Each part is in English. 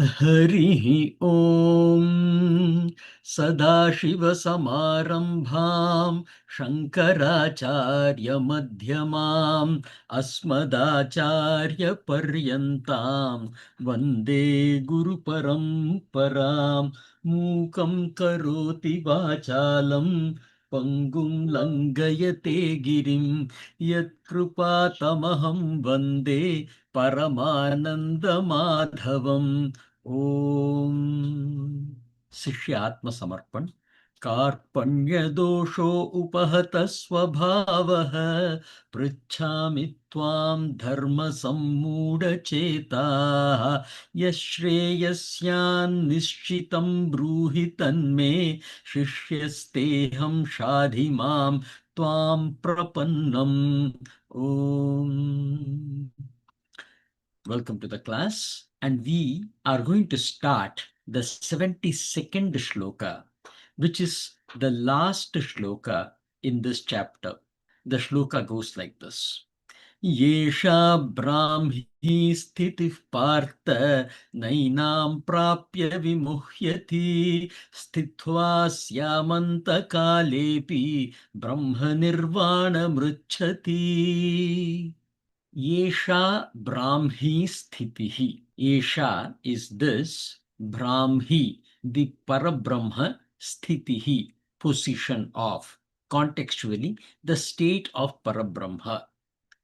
Harihi Om Sadashiva-samārambhām Śaṅkarācārya-madhyamām Asmadācārya-paryantām Vande Guru-paraṁparām Mūkam karoti vācālam Pangum langayate girim Yat-krupātamaham vande Paramananda-madhavam. Om Sishyatma Samarpan Karpanya dosho upahata swabhavaha Pritchami tvam dharma sammuda chetaha Yashreyasyan nishchitam bruhi tanme Shishyasteham shadhimam tvam prapannam. Om. Welcome to the class, and we are going to start the 72nd shloka, which is the last shloka in this chapter. The shloka goes like this. Yesha Brāhmī Sthitiḥ Partha Nainam Prapya Vimuhyati Sthitva Syamanta Kalepi Brahma Nirvana Mricchati. Yesha Brāhmī Sthitiḥ. Yesha is this, Brāhmī, the Parabrahma, Sthitiḥ, position of, contextually, the state of Parabrahma.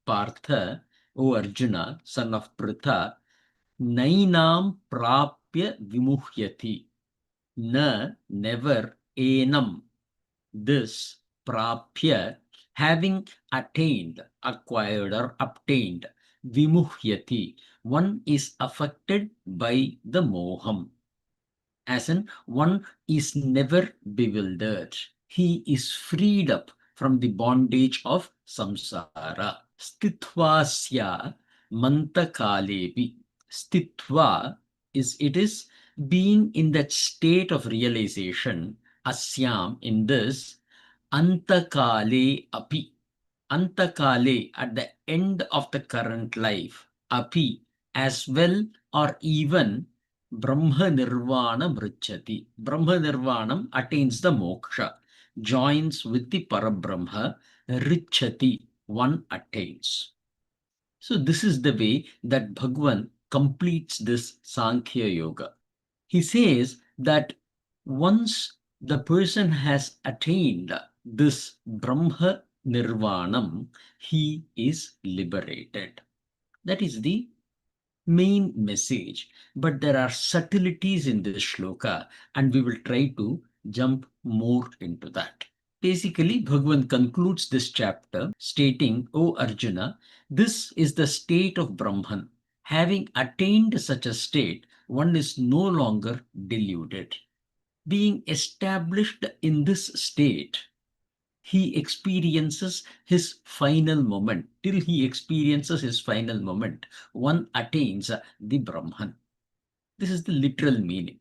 Partha, O Arjuna, son of Pritha, Nainam Prapya Vimuhyati. Na, never, Enam, this, Prapya, having attained, acquired or obtained, Vimuhyati, one is affected by the moham. As in, one is never bewildered. He is freed up from the bondage of samsara. Sthittvasya mantakalepi. Sthitva it is being in that state of realization, asyam, in this, antakale api. Antakale, at the end of the current life, api, as well or even, Brahma Nirvana Mricchati. Brahma Nirvanam attains the moksha, joins with the Parabrahma, Richati, one attains. So this is the way that Bhagwan completes this Sankhya Yoga. He says that once the person has attained this Brahma Nirvanam, he is liberated. That is the main message. But there are subtleties in this shloka, and we will try to jump more into that. Basically, Bhagwan concludes this chapter stating, O Arjuna, this is the state of Brahman. Having attained such a state, one is no longer deluded. Being established in this state, he experiences his final moment. Till he experiences his final moment, one attains the Brahman. This is the literal meaning.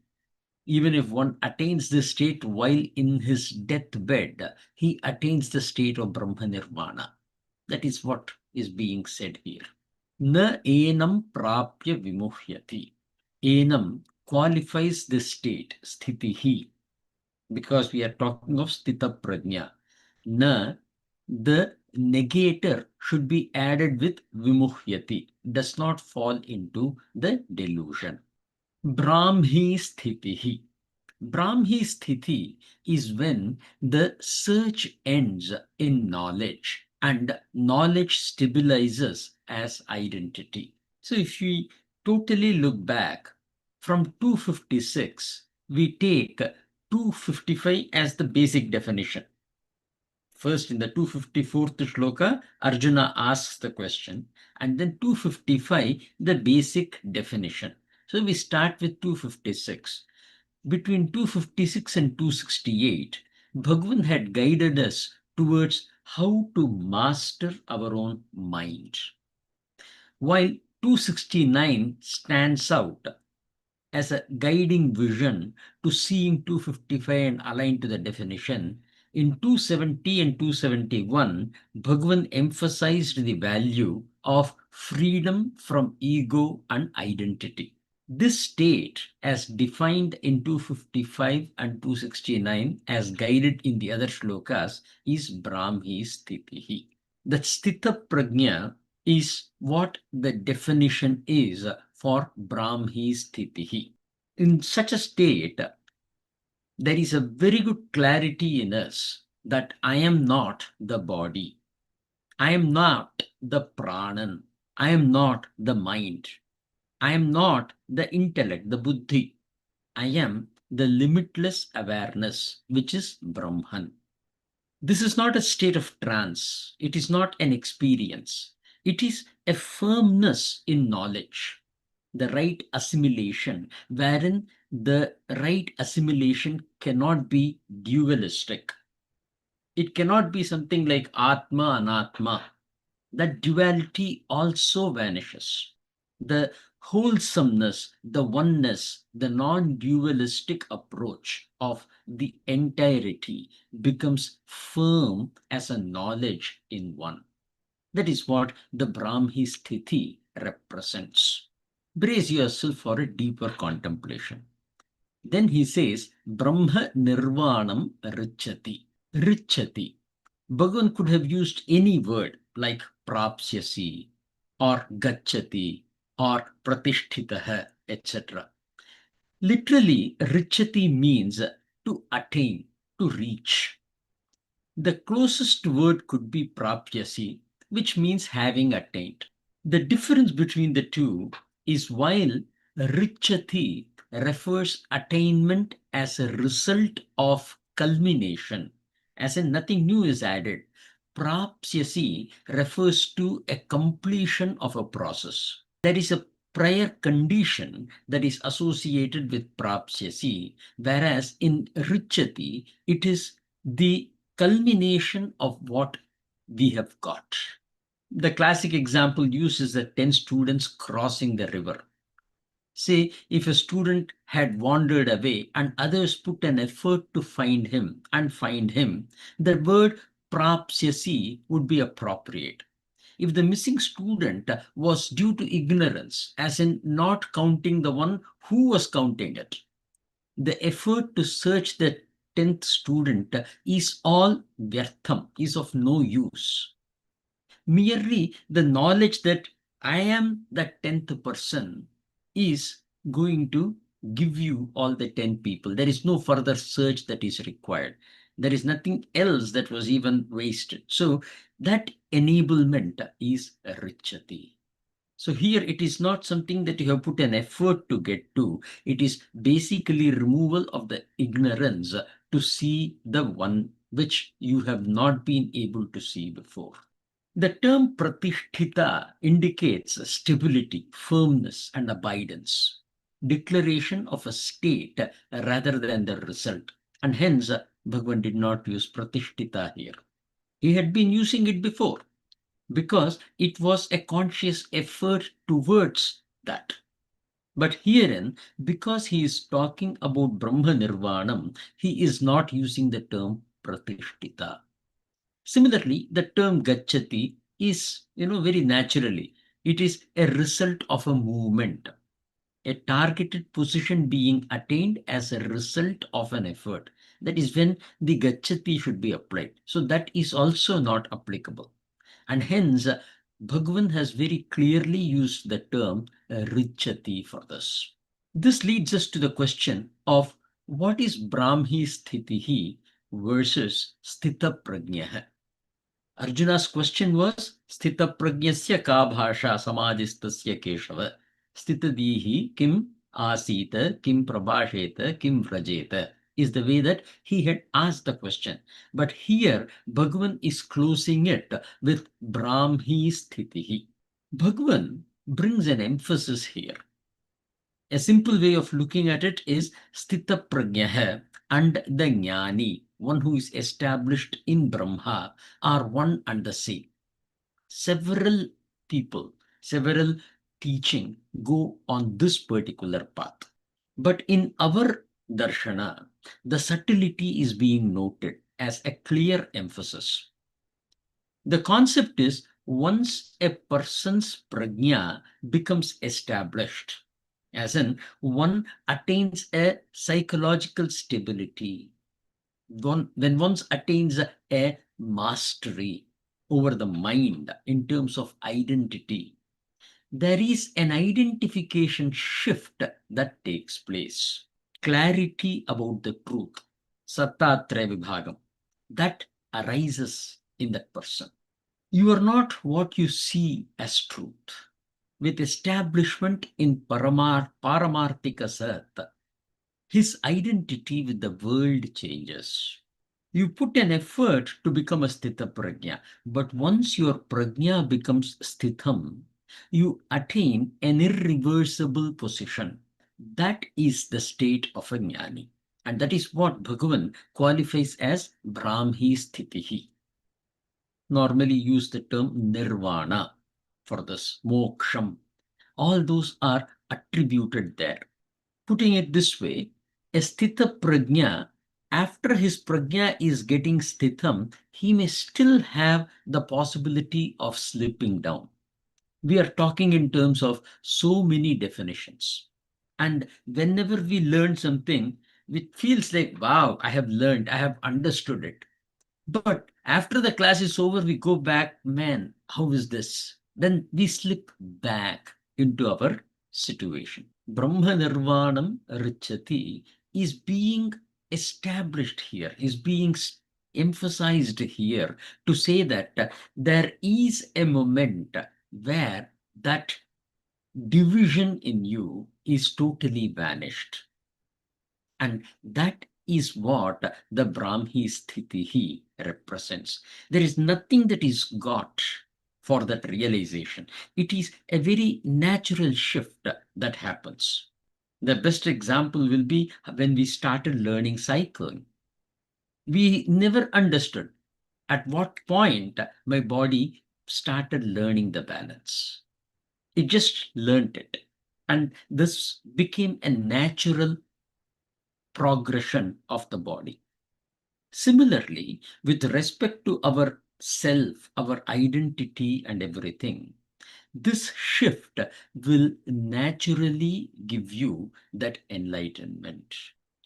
Even if one attains this state while in his deathbed, he attains the state of Brahma Nirvana. That is what is being said here. Na enam prapya vimuhyati. Enam qualifies this state, sthitihi, because we are talking of Sthitaprajña. Na, the negator should be added with vimuhyati, does not fall into the delusion. Brāhmī Sthiti. Brāhmī Sthiti is when the search ends in knowledge and knowledge stabilizes as identity. So if we totally look back from 256, we take 255 as the basic definition. First, in the 254th shloka, Arjuna asks the question, and then 255, the basic definition. So we start with 256. Between 256 and 268, Bhagwan had guided us towards how to master our own mind. While 269 stands out as a guiding vision to seeing 255 and align to the definition, in 270 and 271, Bhagwan emphasized the value of freedom from ego and identity. This state, as defined in 255 and 269, as guided in the other shlokas, is Brāhmī Sthiti. The Sthitaprajña is what the definition is for Brāhmī Sthiti. In such a state, there is a very good clarity in us that I am not the body. I am not the pranan. I am not the mind. I am not the intellect, the buddhi. I am the limitless awareness, which is Brahman. This is not a state of trance. It is not an experience. It is a firmness in knowledge, the right assimilation, wherein the right assimilation cannot be dualistic. It cannot be something like Atma, Anatma. That duality also vanishes. The wholesomeness, the oneness, the non-dualistic approach of the entirety becomes firm as a knowledge in one. That is what the Brāhmī Sthiti represents. Brace yourself for a deeper contemplation. Then he says, Brahma Nirvānam Richati. Richati. Bhagavan could have used any word like prapsyasi or gacchati or pratishtitah, etc. Literally, richati means to attain, to reach. The closest word could be prapyasi, which means having attained. The difference between the two is while richati refers attainment as a result of culmination, as in nothing new is added, prapsyasi refers to a completion of a process. There is a prior condition that is associated with prapsyasi, whereas in richati, it is the culmination of what we have got. The classic example uses the 10 students crossing the river. Say, if a student had wandered away and others put an effort to find him, the word prapsyasi would be appropriate. If the missing student was due to ignorance, as in not counting the one who was counting it, the effort to search the 10th student is all vyartham, is of no use. Merely the knowledge that I am the 10th person is going to give you all the 10 people. There is no further search that is required. There is nothing else that was even wasted. So that enablement is richati. So here it is not something that you have put an effort to get to. It is basically removal of the ignorance to see the one which you have not been able to see before. The term pratishtita indicates stability, firmness, and abidance, declaration of a state rather than the result. And hence, Bhagavan did not use pratishtita here. He had been using it before, because it was a conscious effort towards that. But herein, because he is talking about Brahma Nirvānam, he is not using the term pratishtita. Similarly, the term gacchati is, very naturally, it is a result of a movement, a targeted position being attained as a result of an effort. That is when the gacchati should be applied. So that is also not applicable. And hence, Bhagavan has very clearly used the term richati for this. This leads us to the question of what is Brāhmī Sthitiḥ versus Sthitaprajña. Arjuna's question was Sthitaprajñasya ka bhāṣā samādhistasya keshava sthitadīhi kim āsīta kim prabhāṣeta kim vrajeta is the way that he had asked the question. But here Bhagavan is closing it with Brāhmī Sthitiḥ. Bhagavan brings an emphasis here. A simple way of looking at it is Sthitaprajña and the Jnani, one who is established in Brahma, are one and the same. Several people, several teaching go on this particular path. But in our darshana, the subtlety is being noted as a clear emphasis. The concept is once a person's prajna becomes established, as in one attains a psychological stability. When one attains a mastery over the mind in terms of identity, there is an identification shift that takes place. Clarity about the truth, Sattatraya Vibhagam, that arises in that person. You are not what you see as truth. With establishment in Paramarthika Sat, his identity with the world changes. You put an effort to become a Sthitaprajña, but once your prajna becomes Sthitham, you attain an irreversible position. That is the state of a jnani. And that is what Bhagavan qualifies as Brāhmī Sthiti. Normally use the term nirvana for this, mokṣam. All those are attributed there. Putting it this way, a Sthitaprajña, after his prajna is getting sthitham, he may still have the possibility of slipping down. We are talking in terms of so many definitions. And whenever we learn something, it feels like, wow, I have learned, I have understood it. But after the class is over, we go back, man, how is this? Then we slip back into our situation. Brahma Nirvanam Richati is being established here, is being emphasized here to say that there is a moment where that division in you is totally vanished. And that is what the Brāhmī Sthiti represents. There is nothing that is got for that realization. It is a very natural shift that happens. The best example will be when we started learning cycling. We never understood at what point my body started learning the balance. It just learned it. And this became a natural progression of the body. Similarly, with respect to our self, our identity, and everything, this shift will naturally give you that enlightenment.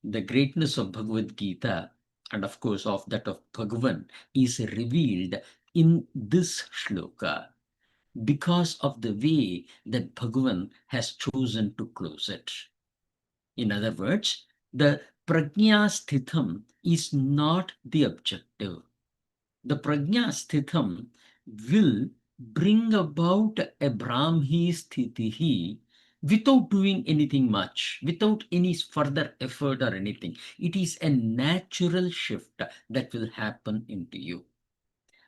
The greatness of Bhagavad Gītā, and of course of that of Bhagavan, is revealed in this shloka because of the way that Bhagavan has chosen to close it. In other words, the prajna sthitham is not the objective. The prajna sthitham will bring about a Brāhmī Sthiti without doing anything much, without any further effort or anything. It is a natural shift that will happen into you.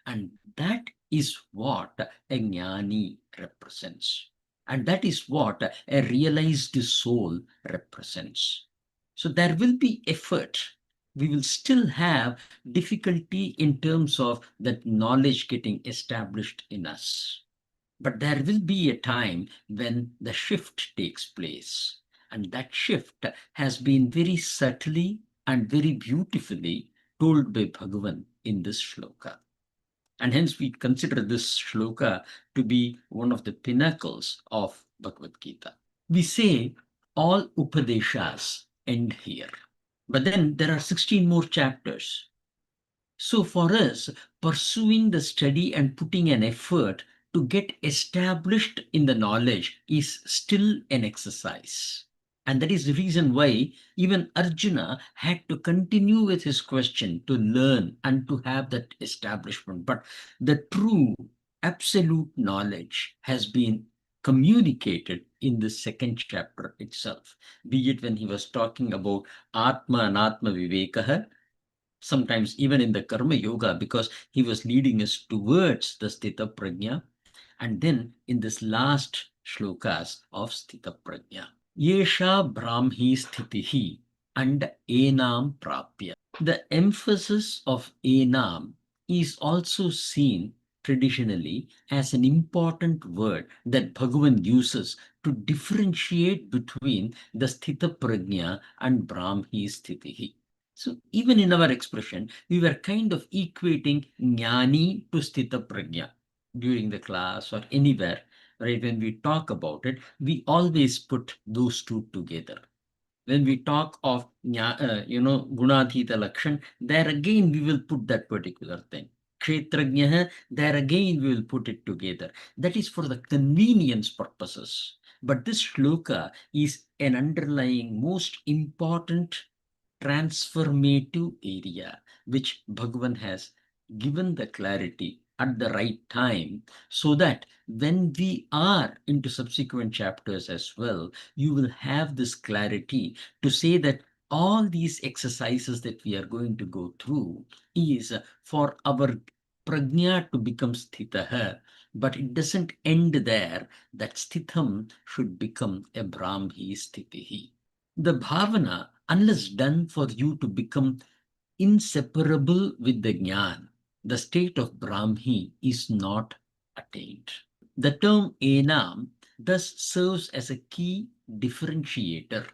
And that is what a jnani represents. And that is what a realized soul represents. So there will be effort. We will still have difficulty in terms of that knowledge getting established in us. But there will be a time when the shift takes place. And that shift has been very subtly and very beautifully told by Bhagavan in this shloka. And hence we consider this shloka to be one of the pinnacles of Bhagavad Gita. We say all Upadeshas end here. But then there are 16 more chapters. So for us, pursuing the study and putting an effort to get established in the knowledge is still an exercise. And that is the reason why even Arjuna had to continue with his question to learn and to have that establishment. But the true absolute knowledge has been communicated in the second chapter itself, be it when he was talking about Atma and Atma Vivekaha, sometimes even in the Karma Yoga, because he was leading us towards the Sthitaprajña, and then in this last shlokas of Sthitaprajña. Yesha Brāhmī Sthitiḥ and Enam Prapya. The emphasis of Enam is also seen traditionally as an important word that Bhagavan uses to differentiate between the Sthitaprajña and Brāhmī Sthitiḥ. So even in our expression, we were kind of equating jnani to Sthitaprajña during the class or anywhere. right? When we talk about it, we always put those two together. When we talk of, Gunadhita Lakshan, there again we will put that particular thing. Kshetrajñah, there again we will put it together. That is for the convenience purposes. But this shloka is an underlying most important transformative area, which Bhagavan has given the clarity at the right time, so that when we are into subsequent chapters as well, you will have this clarity to say that all these exercises that we are going to go through is for our prajna to become sthitah, but it doesn't end there. That sthitham should become a Brāhmī Sthitiḥ. The bhavana, unless done for you to become inseparable with the jnana, the state of Brahmi is not attained. The term enam thus serves as a key differentiator.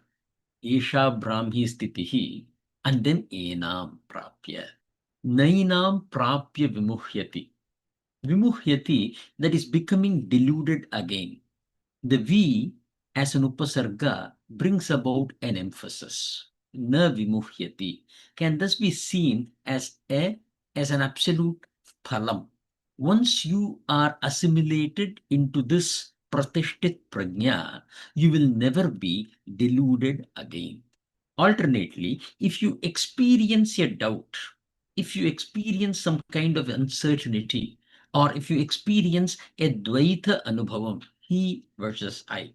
Esha Brahmi Sthitiḥ and then enam prapya. Nainam prapya vimuhyati. Vimuhyati, that is becoming deluded again. The V as an upasarga brings about an emphasis. Na vimuhyati can thus be seen as an absolute phalam. Once you are assimilated into this Sthitapragya, you will never be deluded again. Alternately, if you experience a doubt, if you experience some kind of uncertainty, or if you experience a dvaita anubhavam, he versus I,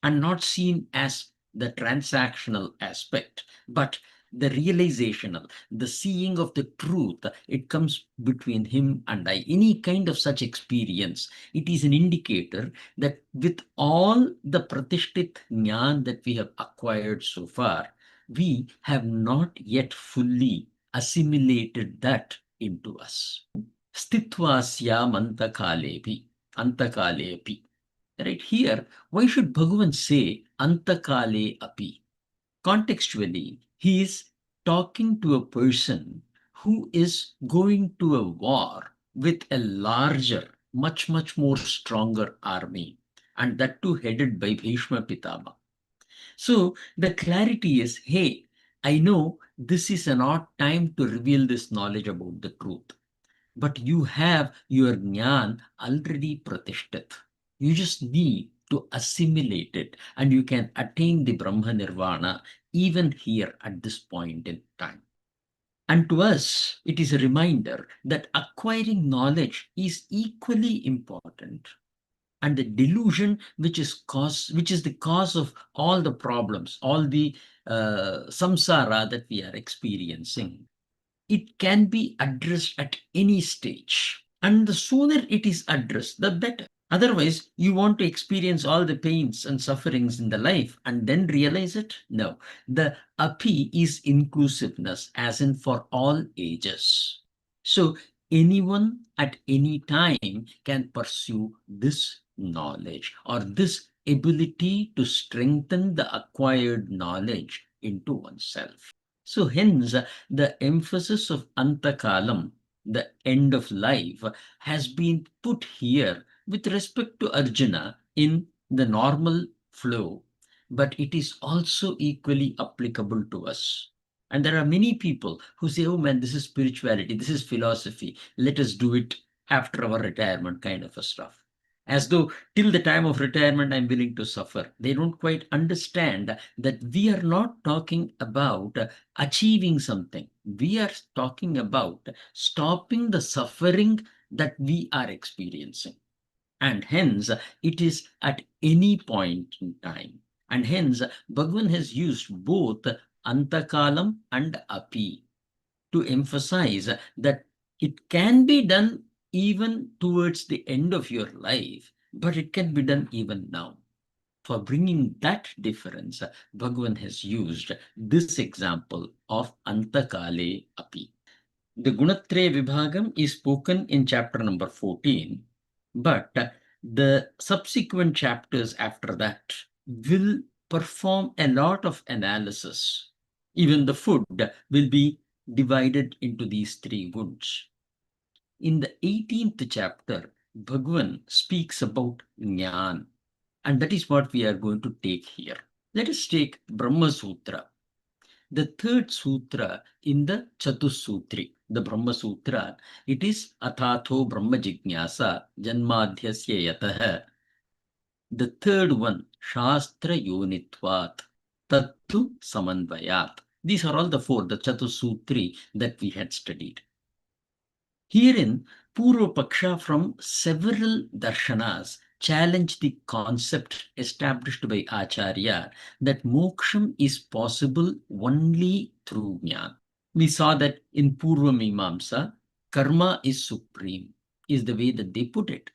and not seen as the transactional aspect, but the realizational, the seeing of the truth, it comes between him and I. Any kind of such experience, it is an indicator that with all the pratishthit jnana that we have acquired so far, we have not yet fully assimilated that into us. Sthitvāsyām antakālepi, antakālepi. Right here, why should Bhagavan say antakale api? Contextually, he is talking to a person who is going to a war with a larger, much more stronger army, and that too headed by Bhishma Pitama. So the clarity is, hey, I know this is an odd time to reveal this knowledge about the truth, but you have your jnana already pratishthit. You just need to assimilate it, and you can attain the Brahma Nirvana even here at this point in time. And to us, it is a reminder that acquiring knowledge is equally important. And the delusion, which is the cause of all the problems, all the samsara that we are experiencing, it can be addressed at any stage. And the sooner it is addressed, the better. Otherwise, you want to experience all the pains and sufferings in the life and then realize it? No. The api is inclusiveness, as in for all ages. So anyone at any time can pursue this knowledge or this ability to strengthen the acquired knowledge into oneself. So hence, the emphasis of antakalam, the end of life, has been put here with respect to Arjuna in the normal flow, but it is also equally applicable to us. And there are many people who say, oh man, this is spirituality, this is philosophy, let us do it after our retirement, kind of a stuff. As though till the time of retirement, I'm willing to suffer. They don't quite understand that we are not talking about achieving something. We are talking about stopping the suffering that we are experiencing. And hence, it is at any point in time. And hence, Bhagavan has used both antakalam and api to emphasize that it can be done even towards the end of your life, but it can be done even now. For bringing that difference, Bhagavan has used this example of antakale api. The Gunatraya Vibhagam is spoken in chapter number 14, but the subsequent chapters after that will perform a lot of analysis. Even the food will be divided into these three goods. In the 18th chapter, Bhagavan speaks about Jnana, and that is what we are going to take here. Let us take Brahma Sutra, the third sutra in the Chatussutri, the Brahma Sutra. It is Athatho Brahma Jignasa Janmadhyasya Yatah. The third one, Shastra Yonitvat Tattu Samanvayat. These are all the four, the Chatussutri that we had studied. Herein, Purva Paksha from several darshanas challenge the concept established by Acharya that moksham is possible only through jnana. We saw that in Purva Mimamsa, karma is supreme, is the way that they put it.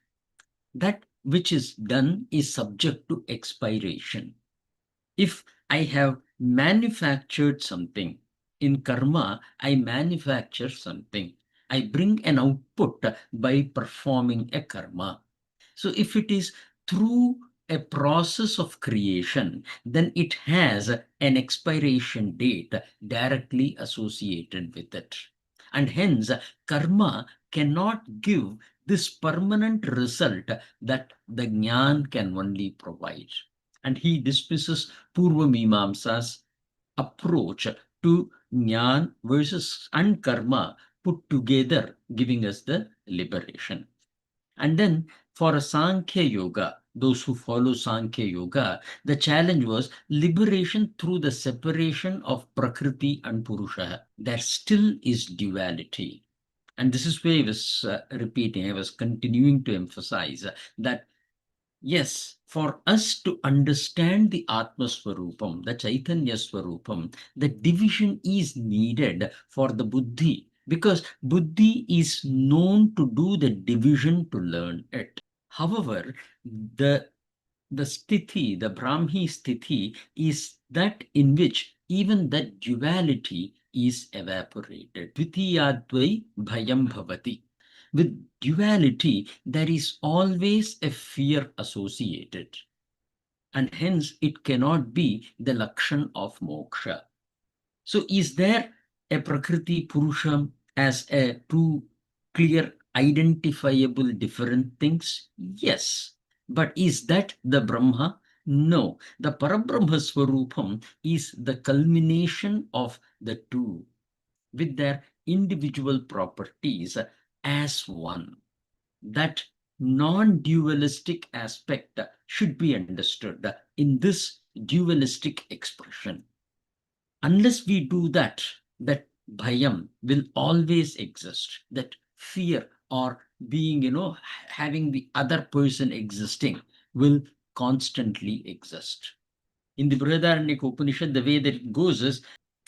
That which is done is subject to expiration. If I have manufactured something, in karma, I manufacture something. I bring an output by performing a karma. So if it is through a process of creation, then it has an expiration date directly associated with it. And hence, karma cannot give this permanent result that the jnana can only provide. And he dismisses Purva Mimamsa's approach to jnana versus and karma put together, giving us the liberation. And then for a Sankhya Yoga, those who follow Sankhya Yoga, the challenge was liberation through the separation of Prakriti and Purusha. There still is duality. And this is where I was repeating, I was continuing to emphasize that yes, for us to understand the Atma Swarupam, the Chaitanya Swarupam, the division is needed for the Buddhi, because Buddhi is known to do the division to learn it. However, the Sthiti, the Brāhmī Sthiti, is that in which even that duality is evaporated. Dvitiyadvai bhayam bhavati. With duality, there is always a fear associated, and hence it cannot be the Lakshan of moksha. So is there a Prakriti Purusham as a two clear, identifiable different things? Yes. But is that the Brahma? No. The Parabrahma Swarupam is the culmination of the two with their individual properties as one. That non-dualistic aspect should be understood in this dualistic expression. Unless we do that, that bhayam will always exist, that fear or being, having the other person existing will constantly exist. In the Brihadaranyaka Upanishad, the way that it goes is,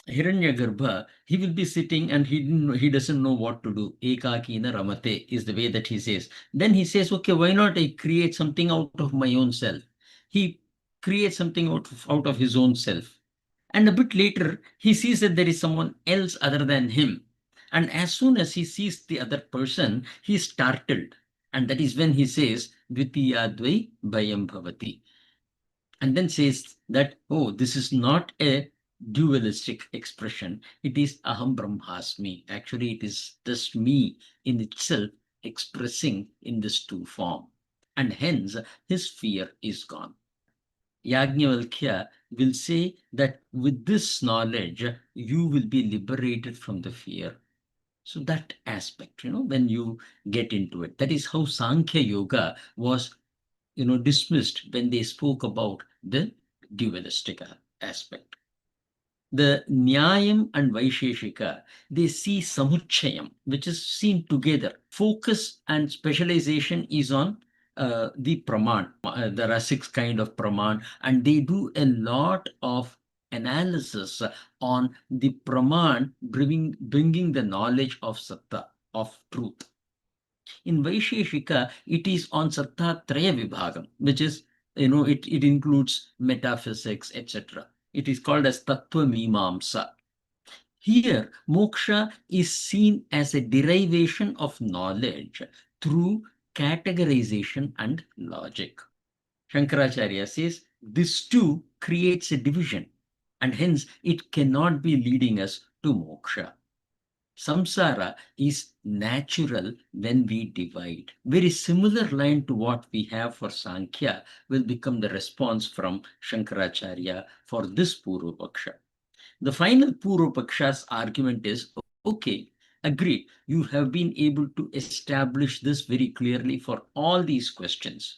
Hiranyagarbha, he will be sitting and he doesn't know what to do. Ekakina ramate is the way that he says. Then he says, okay, why not I create something out of my own self? He creates something out of his own self. And a bit later, he sees that there is someone else other than him. And as soon as he sees the other person, he is startled. And that is when he says, Dvitiyadvai bhayam bhavati. And then says that, oh, this is not a dualistic expression. It is aham brahmasmi. Actually, it is just me in itself expressing in this two form. And hence, his fear is gone. Yajnavalkya will say that with this knowledge, you will be liberated from the fear. So that aspect, when you get into it, that is how Sankhya Yoga was, dismissed when they spoke about the dualistic aspect. The Nyayam and Vaisheshika, they see Samuchayam, which is seen together. Focus and specialization is on the Praman. There are 6 kind of Praman, and they do a lot of analysis on the Praman bringing the knowledge of Satta, of truth. In Vaisheshika, it is on Sthitapragya Vibhagam, which is, it includes metaphysics, etc. It is called as Tattva Mimamsa. Here, moksha is seen as a derivation of knowledge through categorization and logic. Shankaracharya says this too creates a division, and hence it cannot be leading us to moksha. Samsara is natural when we divide. Very similar line to what we have for Sankhya will become the response from Shankaracharya for this Purvapaksha. The final Purvapaksha's argument is, okay, agreed, you have been able to establish this very clearly for all these questions.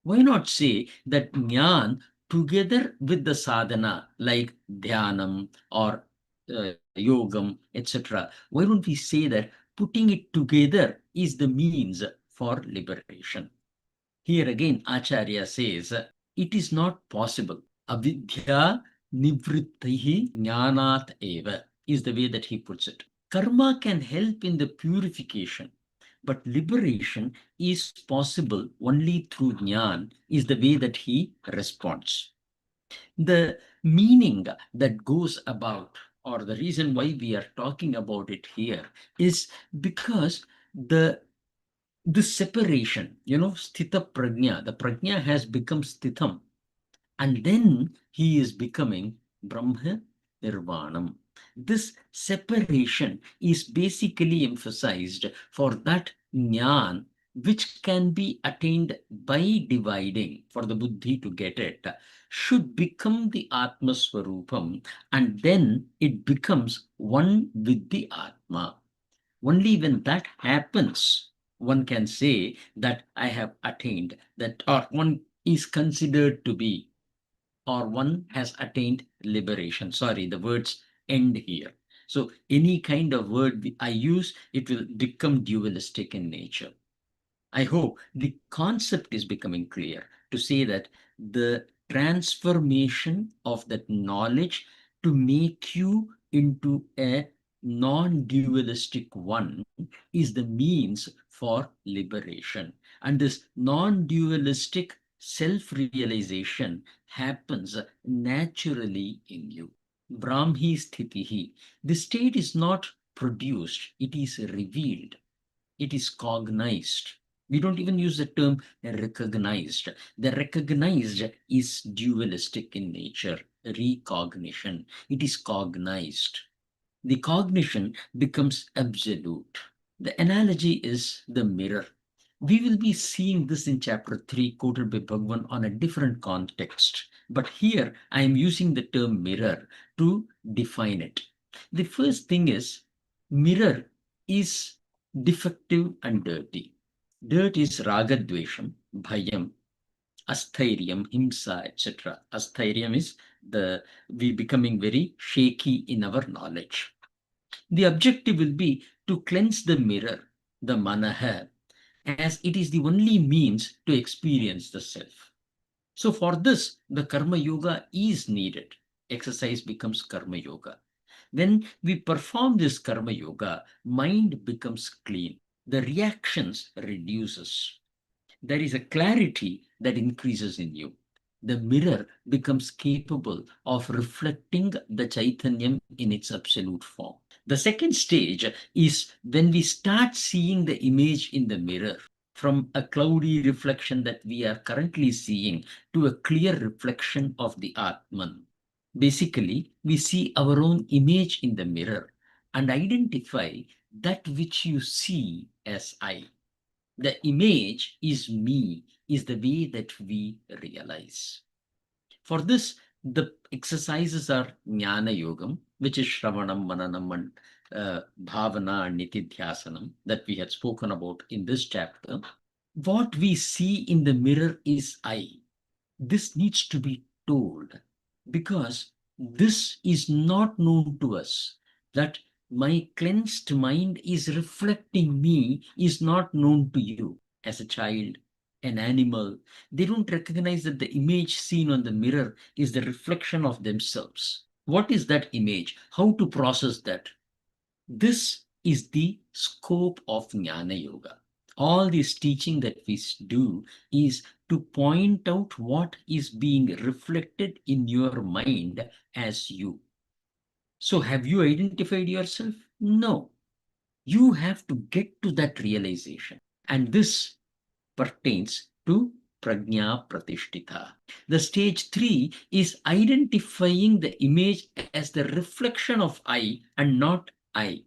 Why not say that Jnana together with the sadhana like Dhyanam or Yogam, etc. Why don't we say that putting it together is the means for liberation? Here again, Acharya says, it is not possible. Avidya nivrittihi jnanat eva is the way that he puts it. Karma can help in the purification, but liberation is possible only through jnana, is the way that he responds. The meaning that goes about, or the reason why we are talking about it here, is because this separation, Sthitapragya, the prajna has become Sthitam, and then he is becoming Brahma Nirvanam. This separation is basically emphasized for that jnana which can be attained by dividing, for the buddhi to get it, should become the Atma Swarupam, and then it becomes one with the Atma. Only when that happens, one can say that I have attained that, or one is considered to be, or one has attained liberation. Sorry, the words end here. So any kind of word I use, it will become dualistic in nature. I hope the concept is becoming clear to say that the transformation of that knowledge to make you into a non-dualistic one is the means for liberation. And this non-dualistic self-realization happens naturally in you. Brāhmī Sthiti. The state is not produced, it is revealed. It is cognized. We don't even use the term recognized. The recognized is dualistic in nature, recognition. It is cognized. The cognition becomes absolute. The analogy is the mirror. We will be seeing this in chapter 3, quoted by Bhagwan, on a different context. But here I am using the term mirror to define it. The first thing is, mirror is defective and dirty. Dirt is ragadvesham, bhayam, asthairiam, himsa, etc. Asthairiam is we becoming very shaky in our knowledge. The objective will be to cleanse the mirror, the manaha, as it is the only means to experience the self. So for this, the karma yoga is needed. Exercise becomes karma yoga. When we perform this karma yoga, mind becomes clean. The reactions reduces. There is a clarity that increases in you. The mirror becomes capable of reflecting the Chaitanyam in its absolute form. The second stage is when we start seeing the image in the mirror from a cloudy reflection that we are currently seeing to a clear reflection of the Atman. Basically, we see our own image in the mirror and identify that which you see as I. The image is me, is the way that we realize. For this, the exercises are Jnana Yogam, which is Shravanam, Mananam, and Bhavana and Nitidhyasanam that we had spoken about in this chapter. What we see in the mirror is I. This needs to be told because this is not known to us. That my cleansed mind is reflecting me is not known to you as a child, an animal. They don't recognize that the image seen on the mirror is the reflection of themselves. What is that image? How to process that? This is the scope of Jnana Yoga. All this teaching that we do is to point out what is being reflected in your mind as you. So have you identified yourself? No. You have to get to that realization. And this pertains to Prajna Pratishtita. The stage 3 is identifying the image as the reflection of I and not I.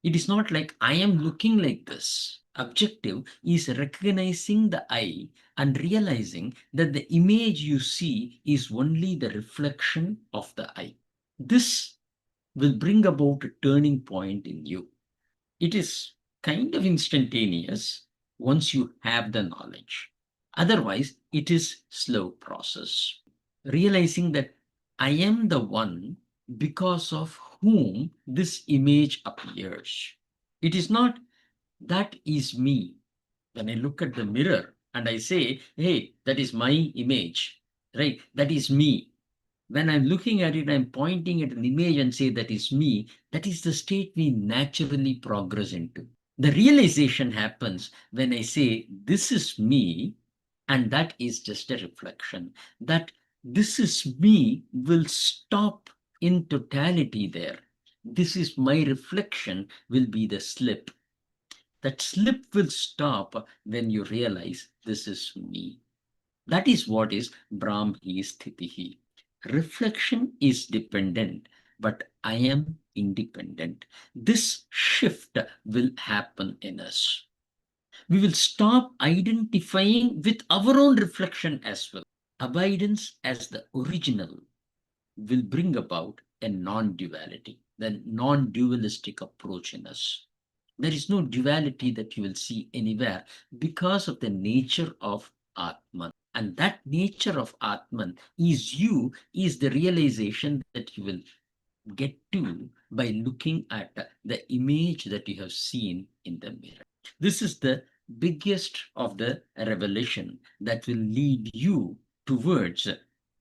It is not like I am looking like this. Objective is recognizing the I and realizing that the image you see is only the reflection of the I. This will bring about a turning point in you. It is kind of instantaneous once you have the knowledge. Otherwise, it is slow process. Realizing that I am the one because of whom this image appears. It is not that is me. When I look at the mirror and I say, hey, that is my image, right? That is me. When I'm looking at it, I'm pointing at an image and say that is me. That is the state we naturally progress into. The realization happens when I say this is me, and that is just a reflection. That this is me will stop in totality there. This is my reflection will be the slip. That slip will stop when you realize this is me. That is what is Brāhmī Sthiti. Reflection is dependent, but I am independent. This shift will happen in us. We will stop identifying with our own reflection as well. Abidance as the original will bring about a non-duality, the non-dualistic approach in us. There is no duality that you will see anywhere because of the nature of Atman. And that nature of Atman is you, is the realization that you will get to by looking at the image that you have seen in the mirror. This is the biggest of the revelation that will lead you towards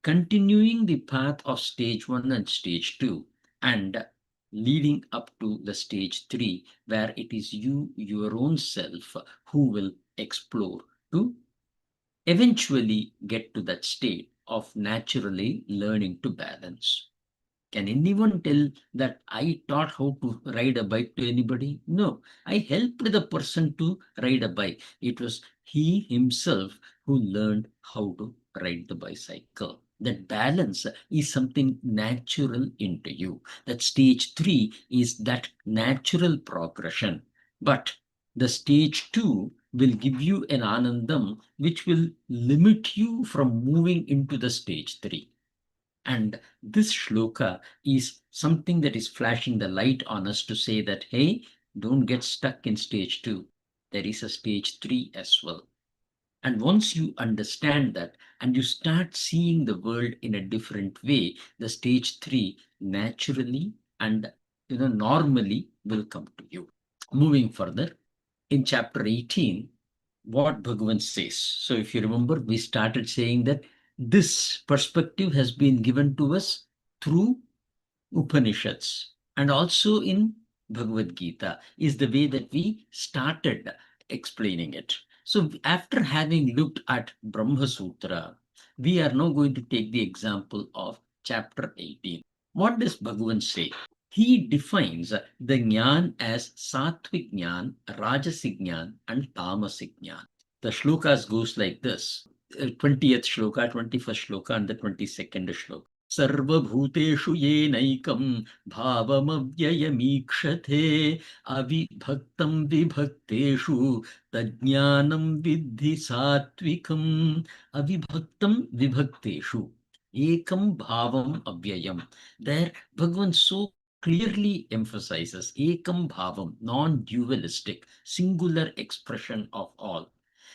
continuing the path of stage 1 and stage 2 and leading up to the stage 3, where it is you, your own self, who will explore to eventually get to that state of naturally learning to balance. Can anyone tell that I taught how to ride a bike to anybody? No, I helped the person to ride a bike. It was he himself who learned how to ride the bicycle. That balance is something natural into you. That stage 3 is that natural progression. But the stage 2 will give you an anandam which will limit you from moving into the stage 3. And this shloka is something that is flashing the light on us to say that, hey, don't get stuck in stage 2. There is a stage 3 as well. And once you understand that and you start seeing the world in a different way, the stage 3 naturally and normally will come to you. Moving further, in chapter 18, what Bhagavan says. So if you remember, we started saying that this perspective has been given to us through Upanishads and also in Bhagavad Gita is the way that we started explaining it. So after having looked at Brahma Sutra, we are now going to take the example of chapter 18. What does Bhagavan say? He defines the Jnana as Sattvic Jnana, Rajasic Jnana, and Tamasic Jnana. The shlokas goes like this. 20th shloka, 21st shloka, and the 22nd shloka. सर्वभूतेषु येनैकं भावमव्ययमीक्षते अविभक्तं विभक्तेषु तज्ज्ञानं विद्धि सात्विकम् अविभक्तं विभक्तेषु ekam bhavam avyayam. There Bhagavan so clearly emphasizes ekam bhavam, non-dualistic, singular expression of all,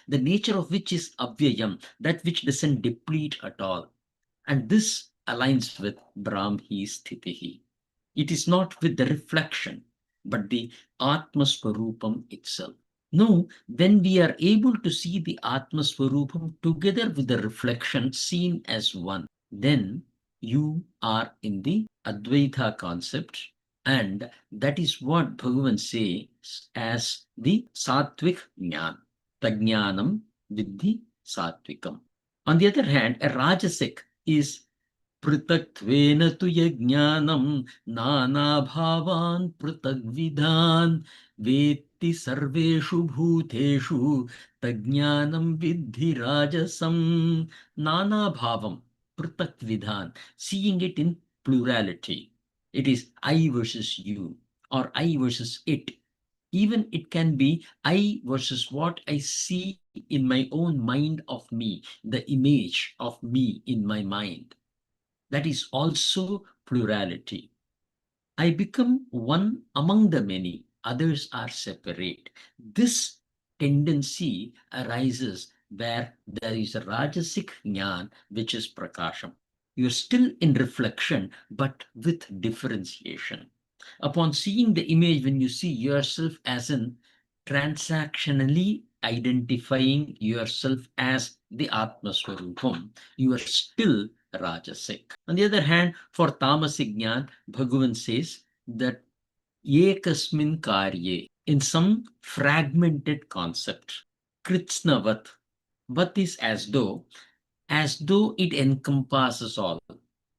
the nature of which is avyayam, that which doesn't deplete at all. And this aligns with Brāhmī Sthiti. It is not with the reflection, but the Atma Swarupam itself. No, when we are able to see the Atma Swarupam together with the reflection seen as one, then you are in the Advaita concept. And that is what Bhagavan says as the Sattvic Jnana. Tajnanam Viddhi Sattvikam. On the other hand, a Rajasic is Pritaktvēna tu yajnanam nānā bhāvān pritagvidhān vetti sarveshu bhūteshu tajnanam viddhi rajasam. Nānā bhavam pritagvidhān, seeing it in plurality. It is I versus you or I versus it. Even it can be I versus what I see in my own mind of me, the image of me in my mind. That is also plurality. I become one among the many, others are separate. This tendency arises where there is a Rajasic Jnana, which is Prakasham. You are still in reflection, but with differentiation. Upon seeing the image, when you see yourself as in transactionally identifying yourself as the Atma Swarupam, you are still Rajasic. On the other hand, for Tamasic Jnana, Bhagavan says that ekasmin karye, in some fragmented concept, Kritsnavat, vat is as though it encompasses all.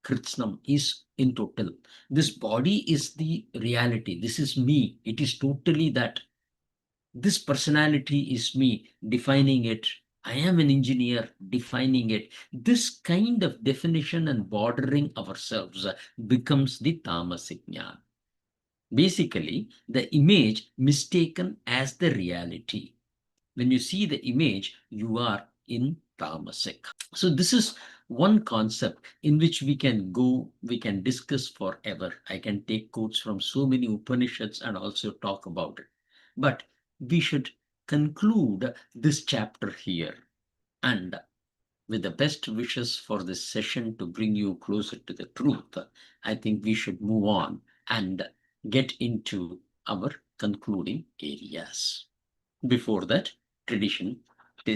Kritsnam is in total. This body is the reality. This is me. It is totally that. This personality is me, defining it. I am an engineer, defining it. This kind of definition and bordering ourselves becomes the tamasic jnana. Basically, the image mistaken as the reality. When you see the image, you are in tamasic. So this is one concept in which we can discuss forever. I can take quotes from so many Upanishads and also talk about it. But we should conclude this chapter here. And with the best wishes for this session to bring you closer to the truth, I think we should move on and get into our concluding areas. Before that, tradition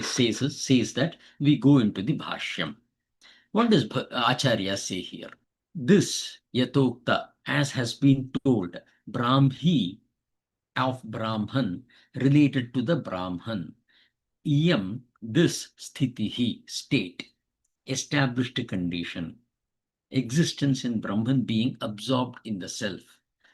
says that we go into the Bhāṣyam. What does Acharya say here? This Yatokta, as has been told, Brahmi of Brahman related to the Brahman. Iyam, this Sthitiḥ, state, established condition, existence in Brahman being absorbed in the self.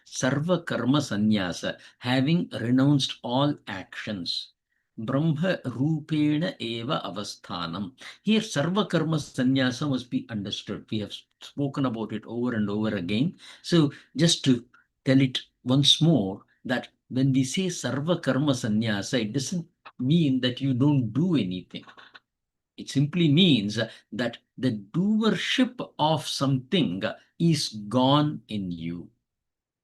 Sarva karma sannyasa, having renounced all actions. Brahma rupena eva avasthanam. Here, sarva karma sannyasa must be understood. We have spoken about it over and over again. So, just to tell it once more, that when we say sarva karma sannyasa, it doesn't mean that you don't do anything. It simply means that the doership of something is gone in you.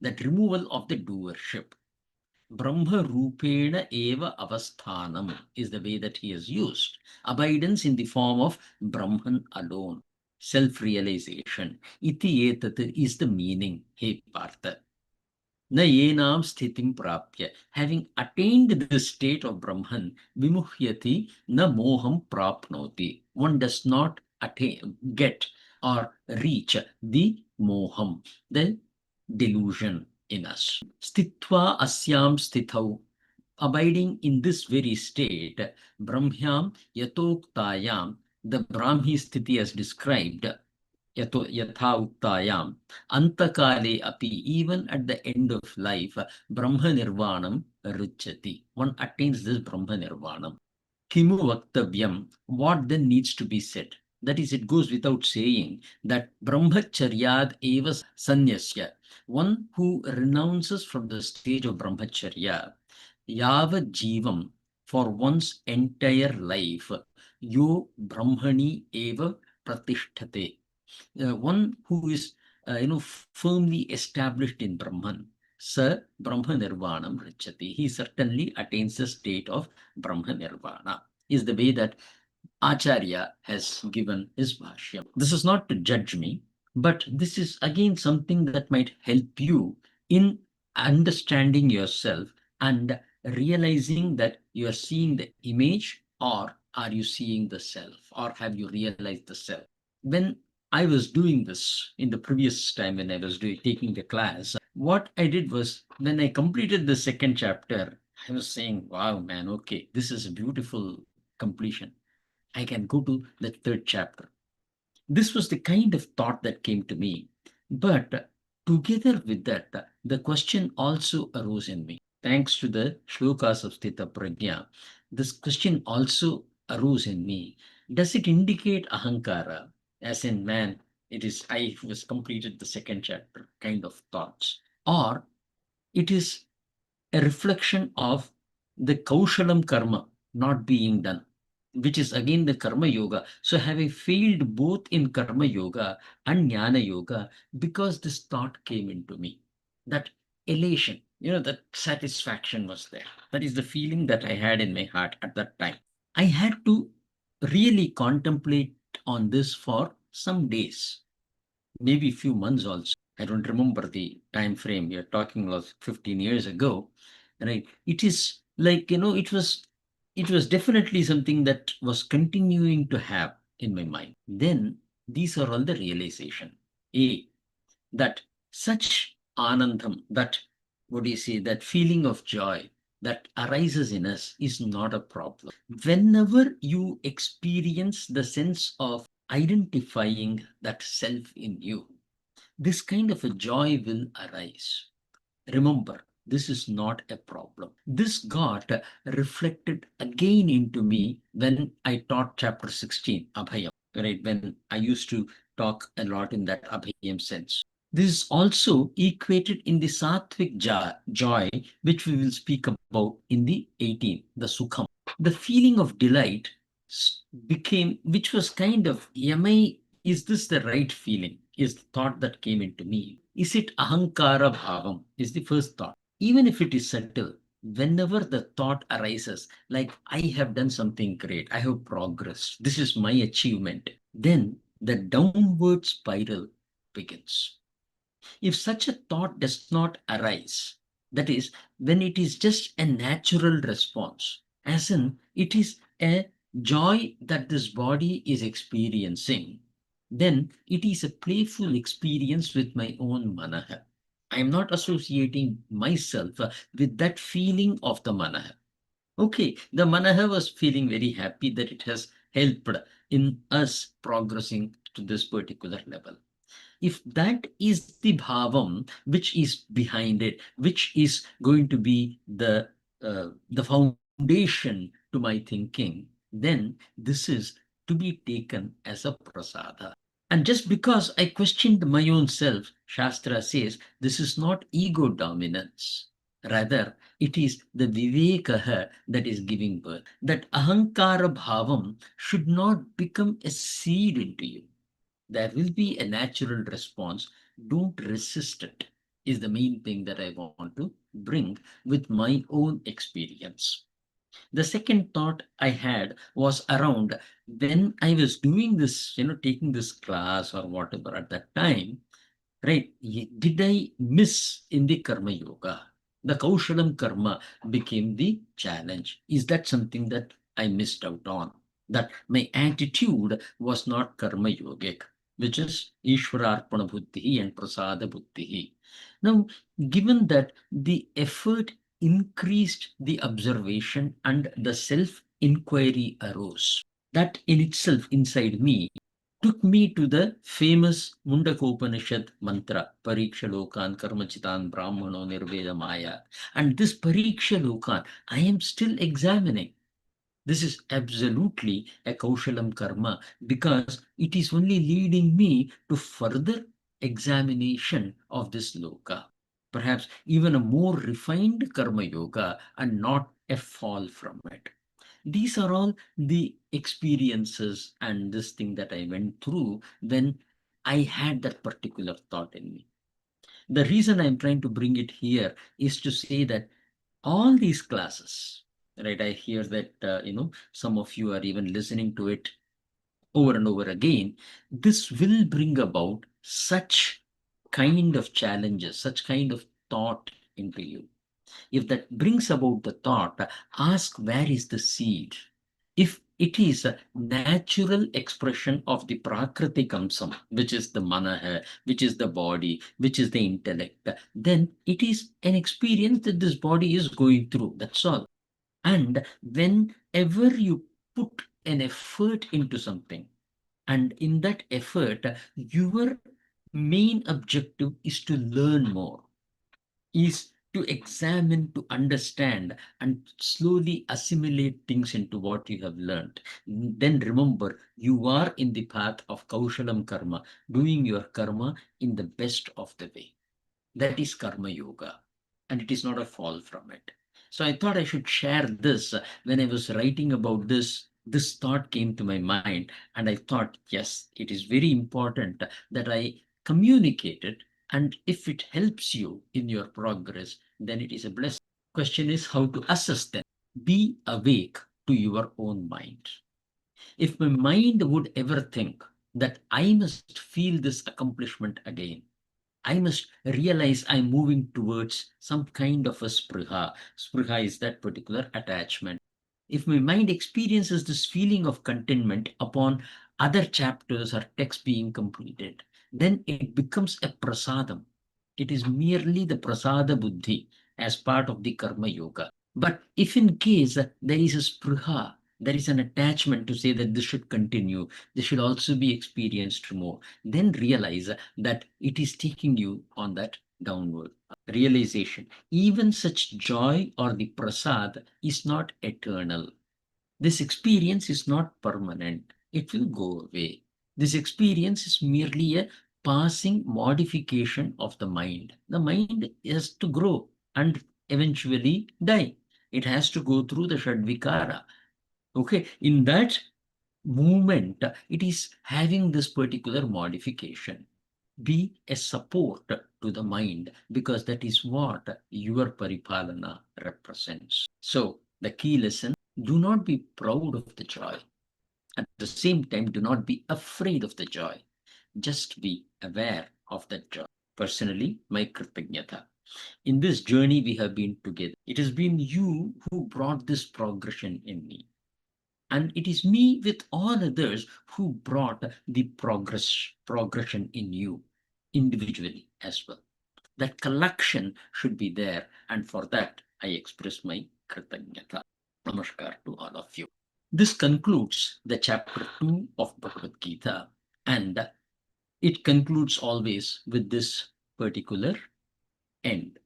That removal of the doership. Brahma rupena eva avasthanam is the way that he has used. Abidance in the form of Brahman alone. Self-realization. Iti etat is the meaning, he Partha. Na yenam sthitim prapya. Having attained this state of Brahman, vimuhyati na moham prapnoti. One does not get or reach the moham, the delusion in us. Sthitva asyam sthithau. Abiding in this very state, Brahmyam yatoktayam, the Brahmi Sthiti as described, yatha uktayam, antakale api, even at the end of life, Brahma nirvanam ruchyati. One attains this Brahma nirvanam. Kimu vaktavyam, what then needs to be said? That is, it goes without saying that brahmacharyad eva sanyasya, one who renounces from the stage of brahmacharya, yava jivam, for one's entire life, yo brahmani eva pratisthate, one who is firmly established in Brahman, sa Brahma Nirvanam Richati. He certainly attains the state of Brahma Nirvana, is the way that Acharya has given his Bhāṣyam. This is not to judge me, but this is again something that might help you in understanding yourself and realizing that you are seeing the image, or are you seeing the self, or have you realized the self. When I was doing this in the previous time, when I was taking the class, what I did was, when I completed the second chapter, I was saying, wow, man, okay, this is a beautiful completion. I can go to the third chapter. This was the kind of thought that came to me. But together with that, the question also arose in me. Thanks to the shlokas of Sthitaprajña, this question also arose in me. Does it indicate ahankara? As in, man, it is I was completed the second chapter kind of thoughts. Or it is a reflection of the Kaushalam karma not being done, which is again the karma yoga. So have I failed both in karma yoga and jnana yoga because this thought came into me? That elation, that satisfaction was there. That is the feeling that I had in my heart at that time. I had to really contemplate on this for some days, maybe few months also. I don't remember the time frame. We are talking about 15 years ago, right? It is like, it was definitely something that was continuing to have in my mind. Then these are all the realization. A, that such anandam, that, what do you say, that feeling of joy that arises in us is not a problem. Whenever you experience the sense of identifying that self in you, this kind of a joy will arise. Remember, this is not a problem. This got reflected again into me when I taught chapter 16, Abhayam, right? When I used to talk a lot in that Abhayam sense. This is also equated in the sattvic joy, which we will speak about in the 18, the Sukham. The feeling of delight became, which was kind of, is this the right feeling? Is the thought that came into me. Is it ahankara bhavam? Is the first thought. Even if it is subtle, whenever the thought arises, like I have done something great, I have progressed, this is my achievement, then the downward spiral begins. If such a thought does not arise, that is, when it is just a natural response, as in it is a joy that this body is experiencing, then it is a playful experience with my own manaha. I am not associating myself with that feeling of the manaha. Okay, the manaha was feeling very happy that it has helped in us progressing to this particular level. If that is the bhavam which is behind it, which is going to be the foundation to my thinking, then this is to be taken as a prasada. And just because I questioned my own self, Shastra says this is not ego dominance. Rather, it is the vivekaha that is giving birth. That ahankara bhavam should not become a seed into you. There will be a natural response. Don't resist it, is the main thing that I want to bring with my own experience. The second thought I had was around when I was doing this, taking this class or whatever at that time, right? Did I miss in the karma yoga? The Kaushalam karma became the challenge. Is that something that I missed out on? That my attitude was not karma yogic, which is Ishwararpana buddhi and Prasada buddhi. Now, given that the effort increased, the observation and the self inquiry arose, that in itself inside me took me to the famous Mundakopanishad mantra, Pariksha Lokan Karmachitan Brahmano Nirveda Maya. And this Pariksha Lokan, I am still examining. This is absolutely a Kaushalam karma because it is only leading me to further examination of this loka. Perhaps even a more refined karma yoga and not a fall from it. These are all the experiences and this thing that I went through when I had that particular thought in me. The reason I'm trying to bring it here is to say that all these classes, right? I hear that, some of you are even listening to it over and over again. This will bring about such kind of challenges, such kind of thought into you. If that brings about the thought, ask where is the seed? If it is a natural expression of the Prakriti Kamsam, which is the manaha, which is the body, which is the intellect, then it is an experience that this body is going through. That's all. And whenever you put an effort into something, and in that effort, your main objective is to learn more, is to examine, to understand, and slowly assimilate things into what you have learned. Then remember, you are in the path of Kaushalam karma, doing your karma in the best of the way. That is karma yoga. and it is not a fall from it. So I thought I should share this. When I was writing about this thought came to my mind, and I thought, yes, it is very important that I communicate it. And if it helps you in your progress, then it is a blessing. Question is how to assess them. Be awake to your own mind. If my mind would ever think that I must feel this accomplishment again, I must realize I'm moving towards some kind of a spriha. Spriha is that particular attachment. If my mind experiences this feeling of contentment upon other chapters or texts being completed, then it becomes a prasadam. It is merely the prasada buddhi as part of the karma yoga. But if in case there is a spriha, there is an attachment to say that this should continue, this should also be experienced more, then realize that it is taking you on that downward realization. Even such joy or the prasad is not eternal. This experience is not permanent. It will go away. This experience is merely a passing modification of the mind. The mind has to grow and eventually die. It has to go through the Shadvikara. Okay, in that movement, it is having this particular modification. Be a support to the mind, because that is what your paripalana represents. So the key lesson: do not be proud of the joy. At the same time, do not be afraid of the joy. Just be aware of that joy. Personally, my Kritanyata. In this journey we have been together, it has been you who brought this progression in me. And it is me with all others who brought the progression in you individually as well. That collection should be there, and for that I express my Kritanyata. Namaskar to all of you. This concludes the chapter 2 of Bhagavad Gita, and it concludes always with this particular end.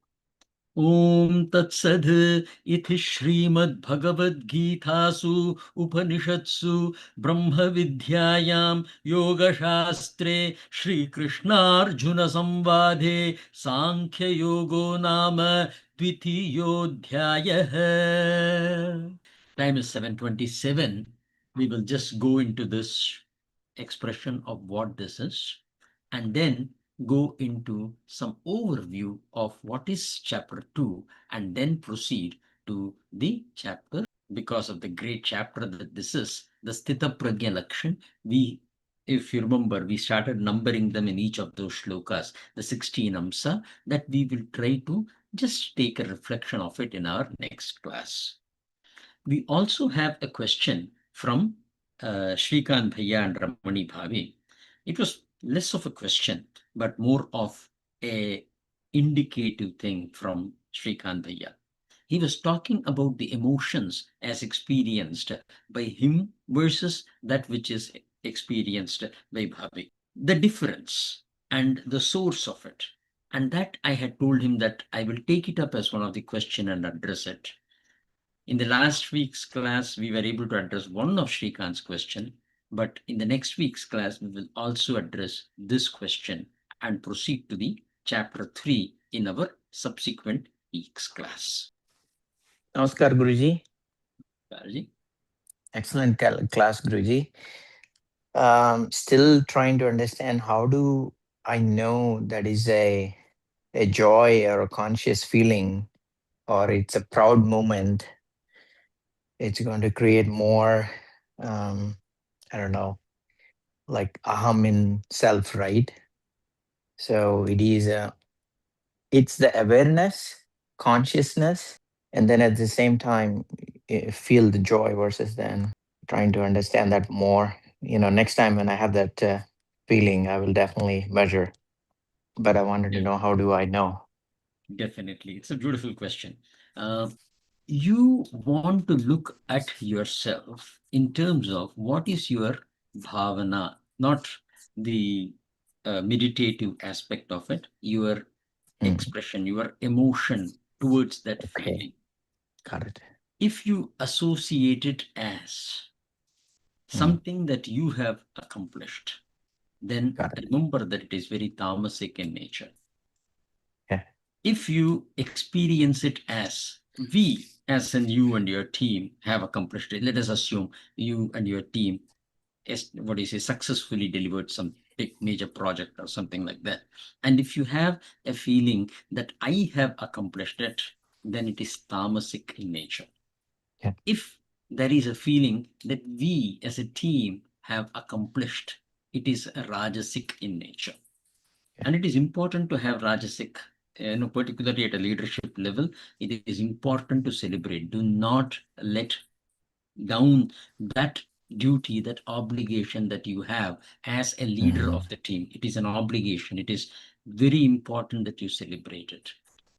Om Tat Sadh Ithi Shrimad Bhagavad Gītāsu Upanishadsu Brahma Vidyayam Yoga Shastre Shri Krishna Arjuna Samvade Sankhya Yogo Nama Dvitiyodhyayah. Time is 7:27. We will just go into this expression of what this is, and then go into some overview of what is chapter 2, and then proceed to the chapter. Because of the great chapter that this is, the Sthitapragya Lakshan, if you remember, we started numbering them in each of those shlokas, the 16 amsa, that we will try to just take a reflection of it in our next class. We also have a question from Shrikant Bhaiya and Ramani Bhavi. It was less of a question, but more of a indicative thing from Shrikant Bhaiya. He was talking about the emotions as experienced by him versus that which is experienced by Bhavi. The difference and the source of it. And that I had told him that I will take it up as one of the question and address it. In the last week's class, we were able to address one of Shrikant's question, but in the next week's class, we will also address this question and proceed to the chapter 3 in our subsequent week's class. Namaskar, Guruji. Guruji. Excellent class, Guruji. Still trying to understand, how do I know that is a joy or a conscious feeling, or it's a proud moment? It's going to create more, I don't know, like aham in self, right? So it's the awareness, consciousness, and then at the same time feel the joy, versus then trying to understand that more. Next time when I have that feeling, I will definitely measure. But I wanted to know, how do I know? Definitely. It's a beautiful question. You want to look at yourself in terms of what is your bhavana, not the meditative aspect of it, your expression, your emotion towards that feeling. Got it. If you associate it as something that you have accomplished, then remember that it is very tamasic in nature. Yeah. if you experience it as we, as in you and your team, have accomplished it, let us assume you and your team what do you say, successfully delivered some big major project or something like that. And if you have a feeling that I have accomplished it, then it is tamasic in nature. Yeah. If there is a feeling that we as a team have accomplished, it is rajasic in nature. Yeah. And it is important to have rajasic, particularly at a leadership level. It is important to celebrate. Do not let down that duty, that obligation that you have as a leader Mhm. of the team. It is an obligation. It is very important that you celebrate it.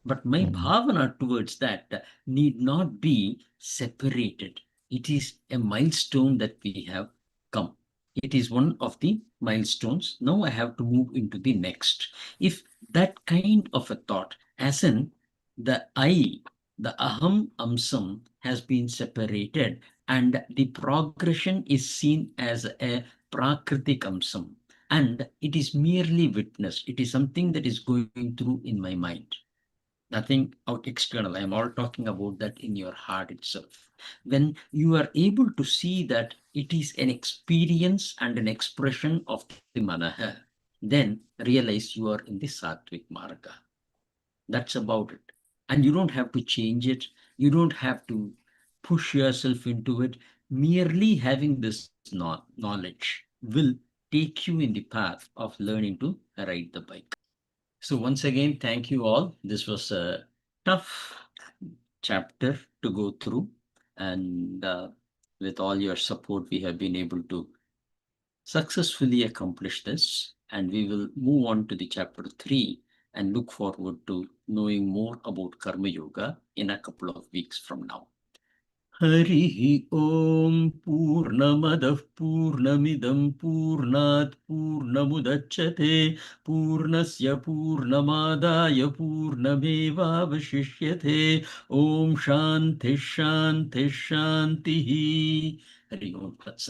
But my Mhm. bhavana towards that need not be separated. It is a milestone that we have come. It is one of the milestones. Now I have to move into the next. If that kind of a thought, as in the I, the aham amsam has been separated, and the progression is seen as a prakritik amsam, and it is merely witnessed. It is something that is going through in my mind, nothing out external. I am all talking about that in your heart itself. When you are able to see that it is an experience and an expression of the manaha, then realize you are in the sattvic marga. That's about it. And you don't have to change it. You don't have to push yourself into it. Merely having this knowledge will take you in the path of learning to ride the bike. So once again, thank you all. This was a tough chapter to go through. And with all your support, we have been able to successfully accomplish this. And we will move on to the chapter 3 and look forward to knowing more about Karma Yoga in a couple of weeks from now. Harihi Om Purnamadah Purnamidam Purnat Purnamudachyate Purnasya Purnamadaya Purnameva Vashishyate Om Shanti Shanti Shanti Hari Om Tat Sat.